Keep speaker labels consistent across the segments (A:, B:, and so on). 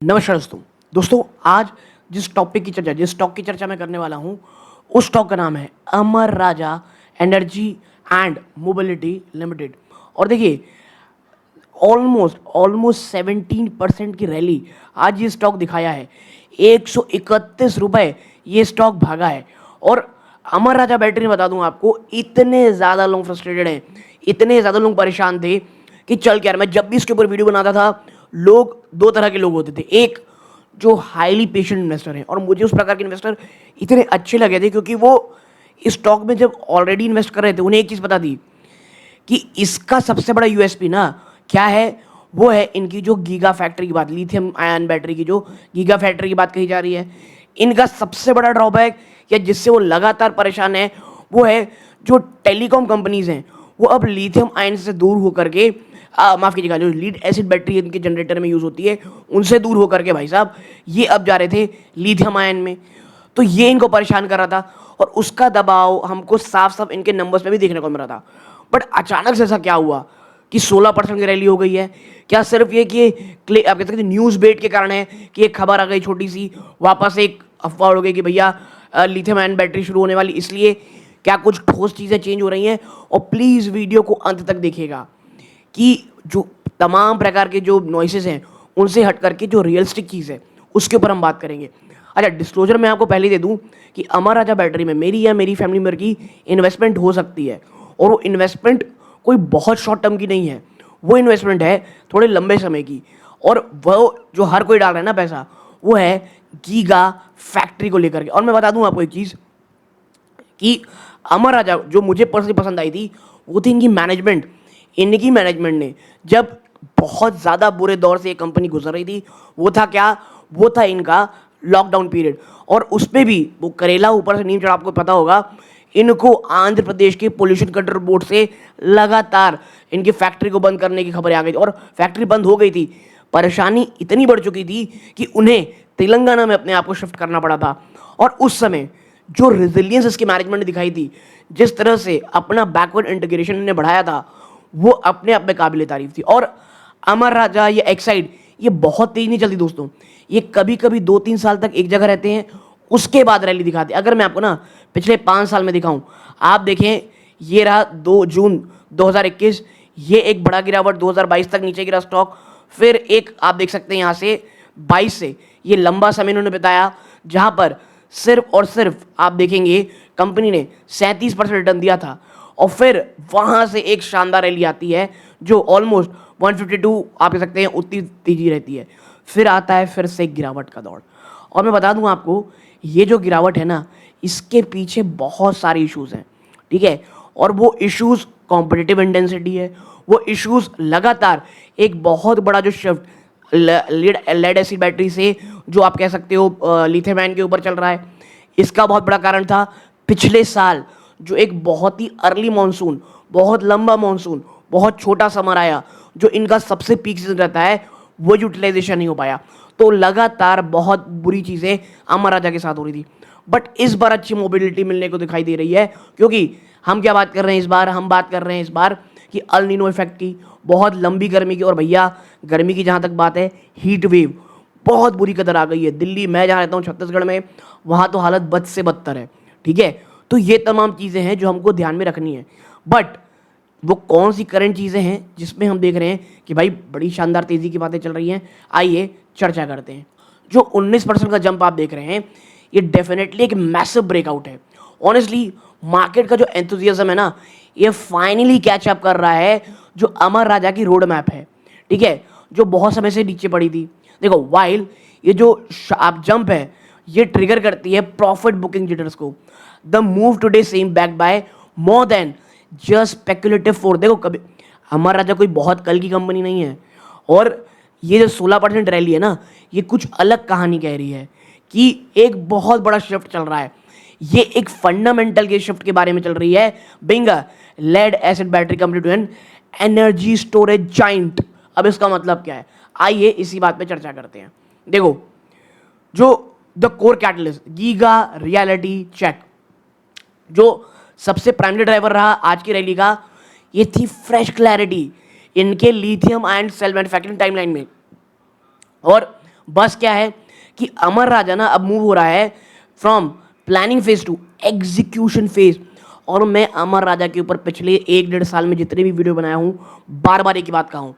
A: नमस्कार दोस्तों आज जिस स्टॉक की चर्चा मैं करने वाला हूं उस स्टॉक का नाम है अमर राजा एनर्जी एंड मोबिलिटी लिमिटेड। और देखिए ऑलमोस्ट 17% की रैली आज ये स्टॉक दिखाया है। 131 रुपए ये स्टॉक भागा है। और अमर राजा बैटरी में बता दूं आपको, इतने ज़्यादा लोग फ्रस्ट्रेटेड हैं, इतने ज़्यादा लोग परेशान थे कि चल क्या, मैं जब भी इसके ऊपर वीडियो बनाता था लोग दो तरह के लोग होते थे। एक जो हाईली पेशेंट इन्वेस्टर हैं, और मुझे उस प्रकार के इन्वेस्टर इतने अच्छे लगे थे क्योंकि वो इस स्टॉक में जब ऑलरेडी इन्वेस्ट कर रहे थे उन्हें एक चीज़ पता थी कि इसका सबसे बड़ा यूएसपी ना क्या है, वो है इनकी जो गीगा फैक्ट्री की बात, लिथियम आयन बैटरी की जो गीगा फैक्ट्री की बात कही जा रही है। इनका सबसे बड़ा ड्रॉबैक या जिससे वो लगातार परेशान है वो है जो टेलीकॉम कंपनीज हैं वो अब लिथियम आयन से दूर होकर के माफ़ कीजिएगा, जो लीड एसिड बैटरी इनके जनरेटर में यूज़ होती है उनसे दूर होकर के भाई साहब ये अब जा रहे थे लिथियम आयन में। तो ये इनको परेशान कर रहा था और उसका दबाव हमको साफ साफ इनके नंबर्स में भी देखने को मिल रहा था। बट अचानक से ऐसा क्या हुआ कि 16% की रैली हो गई है? क्या सिर्फ ये कि आप कह सकते हैं न्यूज़ बेट के कारण है कि एक खबर आ गई छोटी सी, वापस एक अफवाह हो गई कि भैया लिथियम आयन बैटरी शुरू होने वाली, इसलिए क्या कुछ ठोस चीज़ें चेंज हो रही हैं? और प्लीज़ वीडियो को अंत तक देखिएगा कि जो तमाम प्रकार के जो नॉइसेस हैं उनसे हट करके जो रियलिस्टिक चीज़ है उसके ऊपर हम बात करेंगे। अच्छा, डिस्क्लोजर मैं आपको पहले दे दूं कि अमर राजा बैटरी में मेरी या मेरी फैमिली मेंबर की इन्वेस्टमेंट हो सकती है, और वो इन्वेस्टमेंट कोई बहुत शॉर्ट टर्म की नहीं है, वो इन्वेस्टमेंट है थोड़े लंबे समय की। और वो जो हर कोई डाल रहा है ना पैसा, वो है गीगा फैक्ट्री को लेकर के। और मैं बता दूं आपको एक चीज़ कि अमर राजा जो मुझे पर्सनली पसंद आई थी वो थी इनकी मैनेजमेंट। इनकी मैनेजमेंट ने जब बहुत ज़्यादा बुरे दौर से ये कंपनी गुजर रही थी, वो था क्या, वो था इनका लॉकडाउन पीरियड। और उस पर भी वो करेला ऊपर से नीम चढ़ा, आपको पता होगा इनको आंध्र प्रदेश के पोल्यूशन कंट्रोल बोर्ड से लगातार इनकी फैक्ट्री को बंद करने की खबरें आ गई थी और फैक्ट्री बंद हो गई थी। परेशानी इतनी बढ़ चुकी थी कि उन्हें तेलंगाना में अपने आप को शिफ्ट करना पड़ा था। और उस समय जो रेजिलियंस इसकी मैनेजमेंट ने दिखाई थी, जिस तरह से अपना बैकवर्ड इंटीग्रेशन ने बढ़ाया था, वो अपने आप में काबिल तारीफ थी। और अमर राजा या एक्साइड ये बहुत तेज नहीं चलती दोस्तों, ये कभी कभी 2-3 साल तक एक जगह रहते हैं, उसके बाद रैली दिखाते हैं। अगर मैं आपको ना पिछले 5 साल में दिखाऊं, आप देखें ये रहा 2 जून 2021, ये एक बड़ा गिरावट, 2022 तक नीचे गिरा स्टॉक। फिर एक आप देख सकते हैं यहाँ से 22 से ये लंबा समय इन्होंने बिताया जहाँ पर सिर्फ और सिर्फ आप देखेंगे कंपनी ने 37% रिटर्न दिया था। और फिर वहाँ से एक शानदार रैली आती है जो ऑलमोस्ट 152 आप कह सकते हैं उतनी तेजी रहती है। फिर आता है फिर से एक गिरावट का दौर। और मैं बता दूं आपको, ये जो गिरावट है ना, इसके पीछे बहुत सारे इश्यूज हैं, ठीक है। और वो इश्यूज कॉम्पिटिटिव इंटेंसिटी है, वो इश्यूज लगातार एक बहुत बड़ा जो शिफ्ट लेड एसिड बैटरी से जो आप कह सकते हो लिथियम आयन के ऊपर चल रहा है, इसका बहुत बड़ा कारण था पिछले साल जो एक बहुत ही अर्ली मानसून, बहुत लंबा मानसून, बहुत छोटा समर आया, जो इनका सबसे पीक सीजन रहता है, वो यूटिलाइजेशन नहीं हो पाया। तो लगातार बहुत बुरी चीज़ें अमर राजा के साथ हो रही थी। बट इस बार अच्छी मोबिलिटी मिलने को दिखाई दे रही है, क्योंकि हम क्या बात कर रहे हैं इस बार, हम बात कर रहे हैं इस बार कि अल नीनो इफेक्ट की, बहुत लंबी गर्मी की। और भैया गर्मी की जहाँ तक बात है, हीट वेव बहुत बुरी कदर आ गई है। दिल्ली, मैं जहाँ रहता हूँ छत्तीसगढ़ में, वहाँ तो हालत बद से बदतर है, ठीक है। तो ये तमाम चीज़ें हैं जो हमको ध्यान में रखनी है। बट वो कौन सी करंट चीज़ें हैं जिसमें हम देख रहे हैं कि भाई बड़ी शानदार तेज़ी की बातें चल रही हैं, आइए चर्चा करते हैं। जो 19% का जंप आप देख रहे हैं, ये डेफिनेटली एक मैसिव ब्रेकआउट है। ऑनेस्टली मार्केट का जो एंथुजियाज्म है ना, ये फाइनली कैच अप कर रहा है जो अमर राजा की रोड मैप है, ठीक है, जो बहुत समय से नीचे पड़ी थी। देखो, वाइल ये जो आप जंप है ये ट्रिगर करती है प्रॉफिट बुकिंग जिटर्स को। The move today same back by more than just speculative four. देखो, कभी अमर राजा कोई बहुत कल की कंपनी नहीं है, और ये जो 16% रैली है ना, ये कुछ अलग कहानी कह रही है कि एक बहुत बड़ा शिफ्ट चल रहा है। ये एक फंडामेंटल के शिफ्ट के बारे में चल रही है। Being lead acid battery company to an energy storage giant. अब इसका मतलब क्या है, आइए इसी बात पे चर्चा करते हैं। देखो, जो the core catalyst giga reality check, जो सबसे प्राइमरी ड्राइवर रहा आज की रैली का, ये थी फ्रेश क्लैरिटी इनके lithium ion cell manufacturing timeline में। और बस क्या है कि अमर राजा ना अब मूव हो रहा है from planning phase two execution phase. और मैं अमर राजा के ऊपर पिछले 1-1.5 साल में जितने भी वीडियो बनाया हूँ, बार बार एक ही बात कहा हूँ,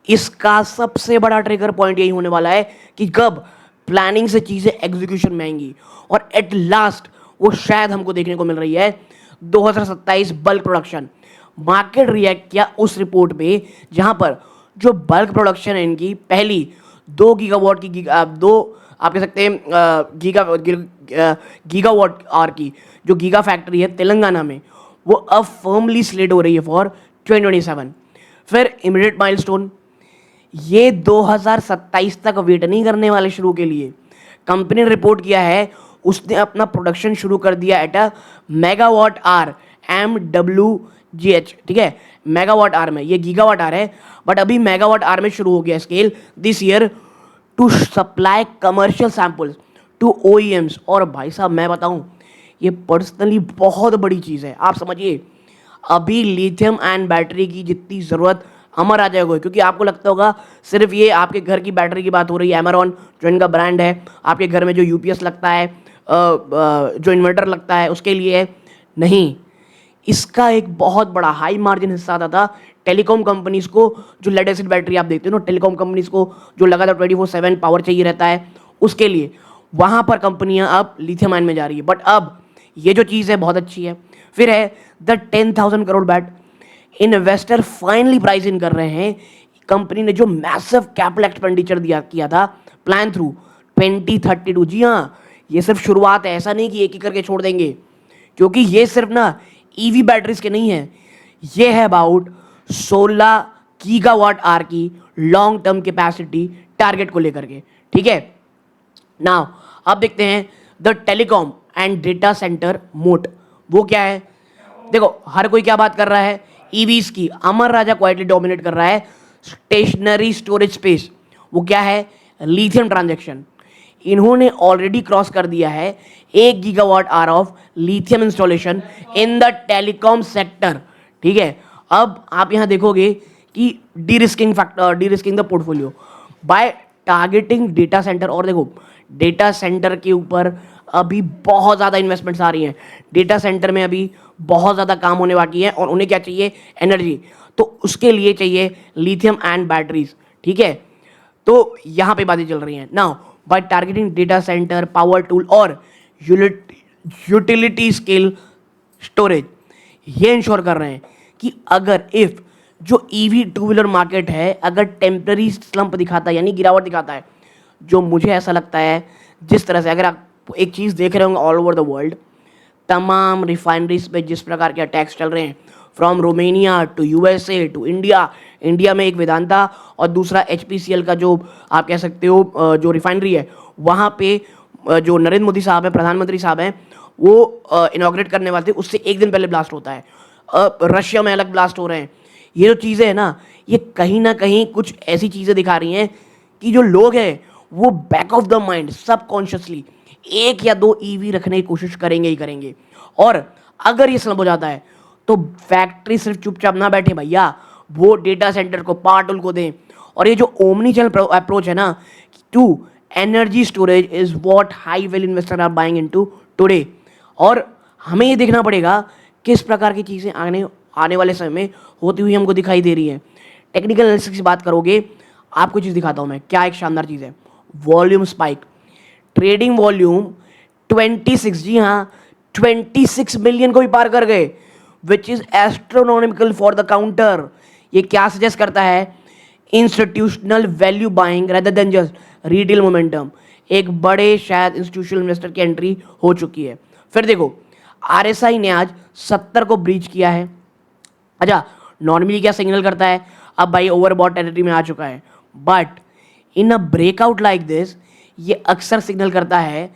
A: इसका सबसे बड़ा ट्रिगर पॉइंट यही होने वाला है कि कब प्लानिंग से चीज़ें एग्जीक्यूशन में आएंगी। और एट लास्ट वो शायद हमको देखने को मिल रही है 2027 बल्क प्रोडक्शन। मार्केट रिएक्ट किया उस रिपोर्ट पे जहां पर जो बल्क प्रोडक्शन है इनकी पहली 2 गीगावाट की दो आप कह सकते हैं गीगावाट आवर की जो गीगा फैक्ट्री है तेलंगाना में, वो अब फर्मली स्लेट हो रही है फॉर 2027। फिर इमीडिएट माइलस्टोन, ये 2027 तक वेट नहीं करने वाले शुरू के लिए। कंपनी ने रिपोर्ट किया है उसने अपना प्रोडक्शन शुरू कर दिया at a megawatt hour MWGH, ठीक है, मेगावाट आर में, ये गीगावाट आर है बट अभी मेगावाट आर में शुरू हो गया scale this year to supply commercial samples to OEMs। और भाई साहब मैं बताऊं, ये पर्सनली बहुत बड़ी चीज़ है। आप समझिए अभी लिथियम एंड बैटरी की जितनी ज़रूरत अमर आ जाएगा, क्योंकि आपको लगता होगा सिर्फ ये आपके घर की बैटरी की बात हो रही है, एमेरॉन जो इनका ब्रांड है, आपके घर में जो UPS लगता है, जो इन्वर्टर लगता है उसके लिए नहीं, इसका एक बहुत बड़ा हाई मार्जिन हिस्सा आता था टेलीकॉम कंपनीज को। जो लेड एसिड बैटरी आप देखते हो ना, टेलीकॉम कंपनीज को जो लगातार 24/7 पावर चाहिए रहता है उसके लिए, वहाँ पर कंपनियाँ अब लिथियम आयन में जा रही है। बट अब ये जो चीज़ है बहुत अच्छी है। फिर है the 10,000 crore bat, investor finally price in कर रहे हैं। कंपनी ने जो मैसिव कैपिटल एक्सपेंडिचर किया था प्लान थ्रू 2032। जी हाँ, ये सिर्फ शुरुआत है, ऐसा नहीं कि एक ही करके छोड़ देंगे, क्योंकि ये सिर्फ ना EV बैटरीज के नहीं है, ये है अबाउट 16 गीगावाट आर की लॉन्ग टर्म कैपेसिटी टारगेट को लेकर के, ठीक है। नाउ अब देखते हैं the telecom and data centre मोट, वो क्या है। देखो हर कोई क्या बात कर रहा है, EVs की। अमर राजा क्वाइटली डोमिनेट कर रहा है स्टेशनरी स्टोरेज स्पेस, वो क्या है, लिथियम ट्रांजैक्शन। इन्होंने ऑलरेडी क्रॉस कर दिया है 1 gigawatt hour of lithium installation in the telecom sector, ठीक है। अब आप यहां देखोगे कि derisking the portfolio by targeting data center. और देखो डेटा सेंटर के ऊपर अभी बहुत ज़्यादा इन्वेस्टमेंट्स आ रही हैं, डेटा सेंटर में अभी बहुत ज़्यादा काम होने बाकी है, और उन्हें क्या चाहिए, एनर्जी, तो उसके लिए चाहिए लिथियम एंड बैटरीज, ठीक है। तो यहाँ पे बातें चल रही हैं। Now by targeting data center, power tool और यूटिलिटी स्केल स्टोरेज, ये इंश्योर कर रहे हैं कि अगर इफ जो EV 2 व्हीलर मार्केट है अगर टेम्पररी स्लंप दिखाता है, यानी गिरावट दिखाता है, जो मुझे ऐसा लगता है जिस तरह से अगर आप एक चीज़ देख रहे होंगे ऑल ओवर द वर्ल्ड, तमाम रिफाइनरीज पे जिस प्रकार के अटैक्स चल रहे हैं, from Romania to USA to India, India में एक वेदांता और दूसरा HPCL का जो आप कह सकते हो जो रिफाइनरी है, वहाँ पे जो नरेंद्र मोदी साहब हैं, प्रधानमंत्री साहब हैं, वो इनॉग्रेट करने वाले थे, उससे एक दिन पहले ब्लास्ट होता है। रशिया में अलग ब्लास्ट हो रहे हैं। ये जो चीज़ें हैं ना, ये कहीं ना कहीं कुछ ऐसी चीज़ें दिखा रही हैं कि जो लोग हैं वो back of the mind subconsciously 1 या 2 EV रखने की कोशिश करेंगे ही करेंगे। और अगर ये स्लंप हो जाता है तो फैक्ट्री सिर्फ चुपचाप ना बैठे भैया, वो डेटा सेंटर को, पावर टूल को दें। और ये जो ओमनी चैनल अप्रोच है ना to energy storage is what high value investor are buying into today. और हमें ये देखना पड़ेगा किस प्रकार की चीज़ें आने वाले समय में होती हुई हमको दिखाई दे रही हैं। टेक्निकल एनालिसिस की बात करोगे, आपको चीज़ दिखाता हूँ मैं, क्या एक शानदार चीज़ है, वॉल्यूम स्पाइक, ट्रेडिंग वॉल्यूम 26, जी हाँ 26 मिलियन को भी पार कर गए, which is astronomical for the counter. ये क्या सजेस्ट करता है, institutional value buying rather than just retail momentum. एक बड़े शायद इंस्टीट्यूशनल इन्वेस्टर की एंट्री हो चुकी है। फिर देखो RSI ने आज 70 को ब्रीच किया है। अच्छा, नॉर्मली क्या सिग्नल करता है, अब भाई ओवरबॉट टेरिटरी में आ चुका है, but in a breakout like this ये अक्सर सिग्नल करता है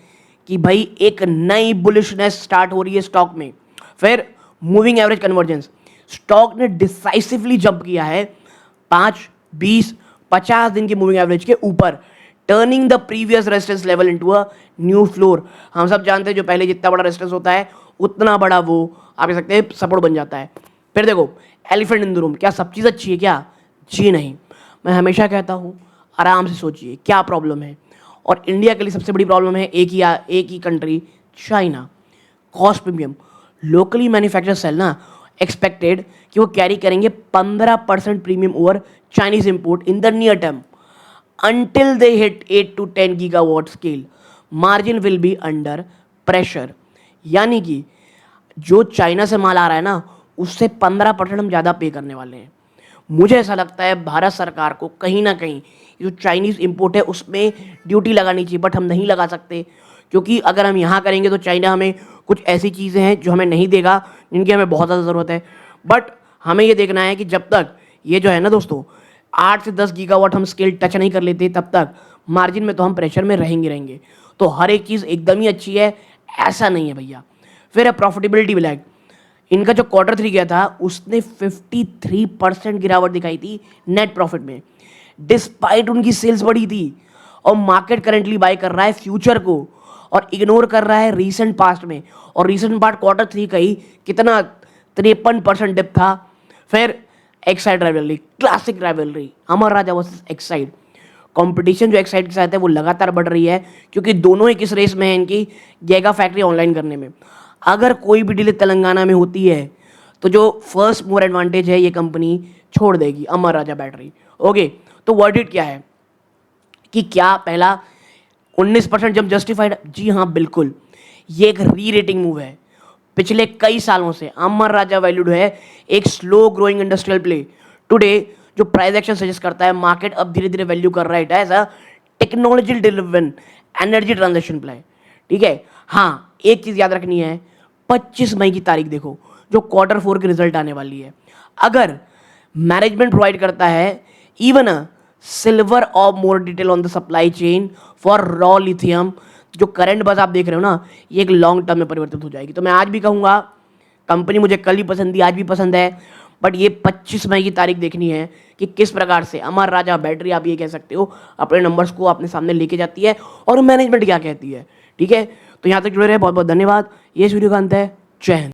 A: कि भाई एक नई बुलिशनेस स्टार्ट हो रही है स्टॉक में। फिर मूविंग एवरेज कन्वर्जेंस, स्टॉक ने डिसाइसिवली जंप किया है 5, 20, 50 दिन की मूविंग एवरेज के ऊपर, turning the previous resistance level into a new floor. हम सब जानते हैं जो पहले जितना बड़ा रेजिस्टेंस होता है उतना बड़ा वो आप कह सकते हैं सपोर्ट बन जाता है। फिर देखो एलिफेंट इन द रूम, क्या सब चीज़ अच्छी है क्या, जी नहीं। मैं हमेशा कहता हूँ आराम से सोचिए क्या प्रॉब्लम है। और इंडिया के लिए सबसे बड़ी प्रॉब्लम है एक ही country, China. Cost premium, locally manufacture sell ना एक्सपेक्टेड कि वो कैरी करेंगे 15% premium over Chinese import in the near term until they hit 8 to 10 gigawatt scale. Margin will be under pressure. यानी कि जो चाइना से माल आ रहा है ना उससे 15% हम ज़्यादा पे करने वाले हैं। मुझे ऐसा लगता है भारत सरकार को कहीं ना कहीं जो चाइनीज़ इंपोर्ट है उसमें ड्यूटी लगानी चाहिए, बट हम नहीं लगा सकते क्योंकि अगर हम यहाँ करेंगे तो चाइना हमें कुछ ऐसी चीज़ें हैं जो हमें नहीं देगा जिनकी हमें बहुत ज़्यादा ज़रूरत है। बट हमें ये देखना है कि जब तक ये जो है ना दोस्तों 8 से 10 गीगावाट हम स्केल टच नहीं कर लेते तब तक मार्जिन में तो हम प्रेशर में रहेंगे। तो हर एक चीज़ एकदम ही अच्छी है ऐसा नहीं है भैया। फिर है प्रॉफिटेबिलिटी ब्लैक। इनका जो Q3 गया था उसने 53% गिरावट दिखाई थी नेट प्रॉफिट में, डिस्पाइट उनकी सेल्स बढ़ी थी। और मार्केट करेंटली बाय कर रहा है फ्यूचर को और इग्नोर कर रहा है रीसेंट पास्ट में। और रीसेंट पास्ट Q3 का ही कितना 53% डिप था। फिर एक्साइड राइवलरी, क्लासिक राइवलरी, अमर राजा वर्सेस एक्साइड। कंपटीशन जो एक्साइड के साथ है वो लगातार बढ़ रही है क्योंकि दोनों ही किस रेस में है इनकी गैगा फैक्ट्री ऑनलाइन करने में। अगर कोई भी डील तेलंगाना में होती है तो जो फर्स्ट मोर एडवांटेज है ये कंपनी छोड़ देगी, अमर राजा बैटरी। ओके, तो वर्डिट क्या है कि क्या पहला 19% जब जस्टिफाइड? जी हाँ बिल्कुल, ये एक री रेटिंग मूव है। पिछले कई सालों से अमर राजा वैल्यूड है एक slow growing industrial play. Today जो प्राइस एक्शन सजेस्ट करता है मार्केट अब धीरे धीरे वैल्यू कर रहा है it as a technology driven energy transition play. ठीक है, हाँ एक चीज़ याद रखनी है, 25 मई की तारीख देखो जो Q4 की रिजल्ट आने वाली है। अगर मैनेजमेंट प्रोवाइड करता है इवन अ सिल्वर और more detail on the supply chain for raw lithium, जो करंट बस आप देख रहे हो ना ये एक लॉन्ग टर्म में परिवर्तित हो जाएगी। तो मैं आज भी कहूँगा कंपनी मुझे कल ही पसंद थी, आज भी पसंद है, बट ये 25 मई की तारीख देखनी है कि किस प्रकार से अमर राजा बैटरी, आप ये कह सकते हो, अपने नंबर्स को अपने सामने लेके जाती है और मैनेजमेंट क्या कहती है। ठीक है, तो यहाँ तक जुड़े रहे, बहुत बहुत धन्यवाद। ये इस वीडियो का अंत है। जय हिंद।